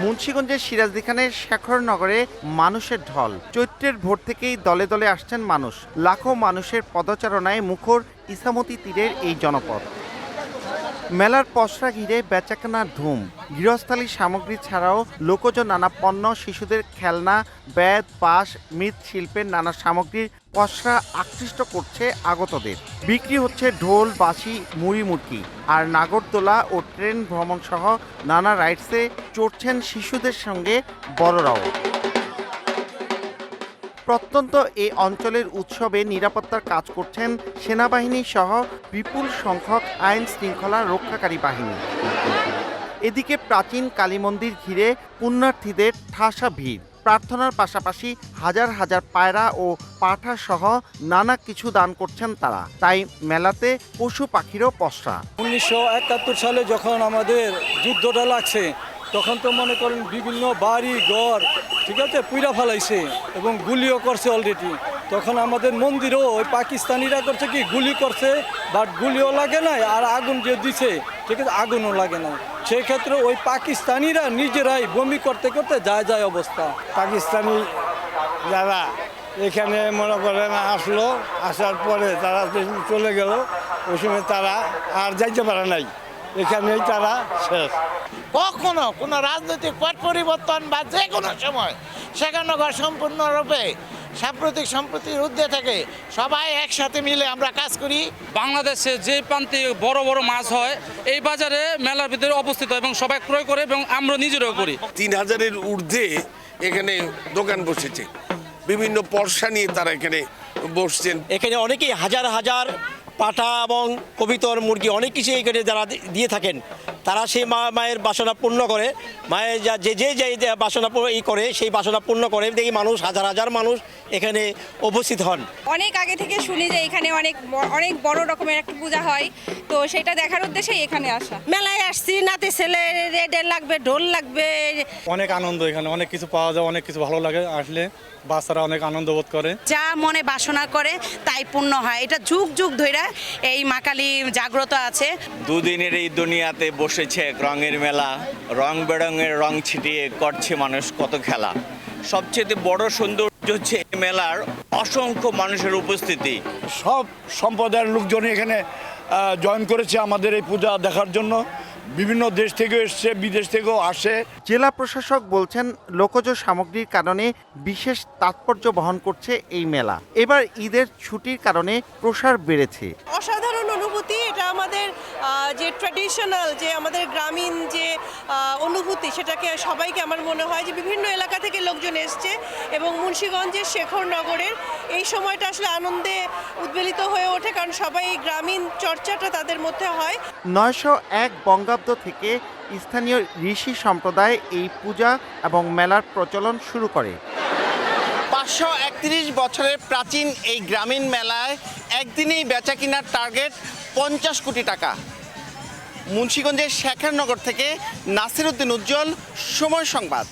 মুন্সিগঞ্জের সিরাজদিখানের শেখরনগরে মানুষের ঢল। চৈত্রের ভোর থেকেই দলে দলে আসছেন মানুষ। লাখো মানুষের পদচারণায় মুখর ইসামতি তীরের এই জনপদ। মেলার পসরা ঘিরে বেচাকেনার ধুম। গৃহস্থালী সামগ্রী ছাড়াও লোকজ নানা পণ্য, শিশুদের খেলনা, বেত, বাঁশ, মৃৎশিল্পের নানা সামগ্রীর পসরা আকৃষ্ট করছে আগতদের। বিক্রি হচ্ছে ঢোল, বাঁশি, মুড়ি মুড়কি। আর নাগরদোলা ও ট্রেন ভ্রমণ সহ নানা রাইডসে চড়ছেন শিশুদের সঙ্গে বড়রাও। প্রত্যন্ত এই অঞ্চলের উৎসবে নিরাপত্তার কাজ করছেন সেনাবাহিনী সহ বিপুল সংখ্যক আইন শৃঙ্খলা রক্ষাকারী বাহিনী। এদিকে প্রাচীন কালী মন্দির ঘিরে পুণ্যার্থীদের ঠাসা ভিড়। প্রার্থনার পাশাপাশি হাজার হাজার পায়রা ও পাঠা সহ নানা কিছু দান করছেন তারা। তাই মেলাতে পশু পাখিরও পসরা। 1971 সালে যখন আমাদের যুদ্ধটা লাগছে তখন তো মনে করেন বিভিন্ন বাড়ি ঘর ঠিক আছে পুইরা ফেলাইছে এবং গুলিও করছে অলরেডি। তখন আমাদের মন্দিরও ওই পাকিস্তানিরা করছে কি গুলি করছে, বাট গুলিও লাগে নাই, আর আগুন যে দিছে ঠিক আছে আগুনও লাগে নাই। সেই ক্ষেত্রে ওই পাকিস্তানিরা নিজেরাই বমি করতে করতে যায় অবস্থা। পাকিস্তানি যারা এখানে মনে করেন আসলো, আসার পরে তারা চলে গেল, ওই সময় তারা আর যাইতে পারে নাই, এখানেই তারা শেষ। কখনো কোনো রাজনৈতিক পট পরিবর্তন বা যে কোনো সময় শেখরনগর সম্পূর্ণরূপে সাম্প্রতিক সম্প্রতির ঊর্ধ্বে থেকে সবাই একসাথে মিলে আমরা কাজ করি। বাংলাদেশে যে প্রান্তে বড় বড় মাছ হয় এই বাজারে মেলার ভিতরে অবস্থিত এবং সবাই ক্রয় করে এবং আমরা নিজেরাও করি। 3000-এর ঊর্ধ্বে এখানে দোকান বসেছে, বিভিন্ন পর্সা নিয়ে তারা এখানে বসছেন। এখানে অনেকেই হাজার হাজার পাঠা এবং কবিতর মুরগি অনেক কিছু এখানে যারা দিয়ে থাকেন, তারা সেই মায়ের বাসনা পূর্ণ করে, মায়ের যে বাসনা করে সেই বাসনা পূর্ণ করে দেখি মানুষ হাজার হাজার মানুষ এখানে উপস্থিত হন। অনেক আগে থেকে শুনি যে এখানে অনেক বড় রকমের একটা পূজা হয়, তো সেটা দেখার উদ্দেশ্যে এখানে আসা। মেলায় আসছি, নাতি ছেলে রেডের লাগবে, ঢোল লাগবে। অনেক আনন্দ, এখানে অনেক কিছু পাওয়া যায়, অনেক কিছু ভালো লাগে। আসলে বাচ্চারা অনেক আনন্দ বোধ করে। যা মনে বাসনা করে তাই পূর্ণ হয়। এটা যুগ যুগ ধরে এই মা কালী জাগ্রত আছে। দুদিনের এই দুনিয়াতে বসেছে রঙের মেলা, রং বেরঙের রং ছিটিয়ে করছে মানুষ কত খেলা। সবচেয়ে বড় সৌন্দর্য হচ্ছে এই মেলার অসংখ্য মানুষের উপস্থিতি। সব সম্প্রদায়ের লোকজন এখানে জয়েন করেছে আমাদের এই পূজা দেখার জন্য। বিভিন্ন দেশ থেকে এসছে, বিদেশ থেকেও আসে। জেলা প্রশাসক বলছেন লোকজ সামগ্রীর কারণে বিশেষ তাৎপর্য বহন করছে এই মেলা। এবার ঈদের ছুটির কারণে প্রসার বেড়েছে। অসাধারণ অনুভূতি এটা। আমাদের যে ট্র্যাডিশনাল যে আমাদের গ্রামীণ যে অনুভূতি, সেটাকে সবাইকে আমার মনে হয় যে বিভিন্ন এলাকা থেকে লোকজন এসছে এবং মুন্সিগঞ্জের শেখরনগরের এই সময়টা আসলে আনন্দে উদ্বেলিত হয়ে ওঠে, কারণ সবাই এই গ্রামীণ চর্চাটা তাদের মধ্যে হয়। 901 বঙ্গাব্দ থেকে স্থানীয় ঋষি সম্প্রদায় এই পূজা এবং মেলার প্রচলন শুরু করে। 531 বছরের প্রাচীন এই গ্রামীণ মেলায় একদিনেই বেচা কিনার টার্গেট 50 কোটি টাকা। মুন্সিগঞ্জের শেখরনগর থেকে নাসির উদ্দিন উজ্জ্বল, সময় সংবাদ।